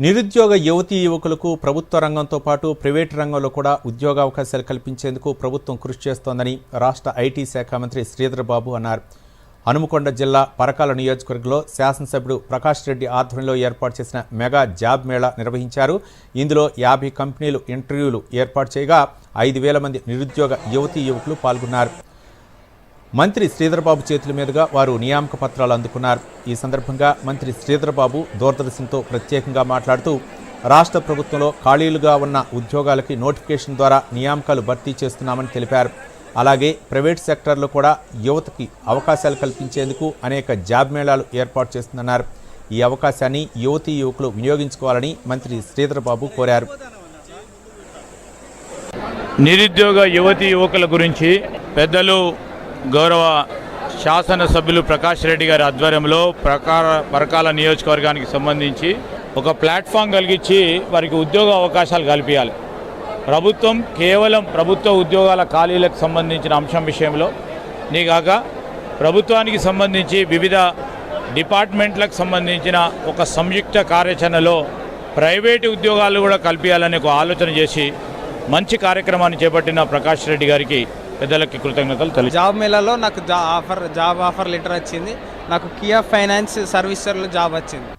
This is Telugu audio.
నిరుద్యోగ యువతీ యువకులకు ప్రభుత్వ రంగంతో పాటు ప్రైవేటు రంగంలో కూడా ఉద్యోగావకాశాలు కల్పించేందుకు ప్రభుత్వం కృషి చేస్తోందని రాష్ట్ర ఐటీ శాఖ మంత్రి శ్రీధర్ బాబు అన్నారు. హనుమకొండ జిల్లా పరకాల నియోజకవర్గంలో శాసనసభ్యుడు ప్రకాష్ రెడ్డి ఆధ్వర్యంలో ఏర్పాటు చేసిన మెగా జాబ్ మేళా నిర్వహించారు. ఇందులో 50 కంపెనీలు ఇంటర్వ్యూలు ఏర్పాటు చేయగా 5,000 మంది నిరుద్యోగ యువతీ యువకులు పాల్గొన్నారు. మంత్రి శ్రీధర్ బాబు చేతుల మీదుగా వారు నియామక పత్రాలు అందుకున్నారు. ఈ సందర్భంగా మంత్రి శ్రీధర్ బాబు దూరదర్శన్తో ప్రత్యేకంగా మాట్లాడుతూ రాష్ట్ర ప్రభుత్వంలో ఖాళీలుగా ఉన్న ఉద్యోగాలకి నోటిఫికేషన్ ద్వారా నియామకాలు భర్తీ చేస్తున్నామని తెలిపారు. అలాగే ప్రైవేట్ సెక్టర్లో కూడా యువతకి అవకాశాలు కల్పించేందుకు అనేక జాబ్ మేళాలు ఏర్పాటు చేస్తుందన్నారు. ఈ అవకాశాన్ని యువతీ యువకులు వినియోగించుకోవాలని మంత్రి శ్రీధర్ బాబు కోరారు. నిరుద్యోగ యువతీ యువకుల గురించి పెద్దలు గౌరవ శాసనసభ్యులు ప్రకాష్ రెడ్డి గారి ఆధ్వర్యంలో పరకాల నియోజకవర్గానికి సంబంధించి ఒక ప్లాట్ఫామ్ కలిగించి వారికి ఉద్యోగ అవకాశాలు కల్పించాలి. ప్రభుత్వం కేవలం ప్రభుత్వ ఉద్యోగాల ఖాళీలకు సంబంధించిన అంశం విషయంలో కాక ప్రభుత్వానికి సంబంధించి వివిధ డిపార్ట్మెంట్లకు సంబంధించిన ఒక సంయుక్త కార్యాచరణలో ప్రైవేటు ఉద్యోగాలు కూడా కల్పించాలని ఒక ఆలోచన చేసి మంచి కార్యక్రమాన్ని చేపట్టిన ప్రకాష్ రెడ్డి గారికి పెద్దలకి కృతజ్ఞతలు తెలుసు. జాబ్ మేళాలో నాకు జాబ్ ఆఫర్ లెటర్ వచ్చింది. నాకు కియా ఫైనాన్స్ సర్వీసర్లో జాబ్ వచ్చింది.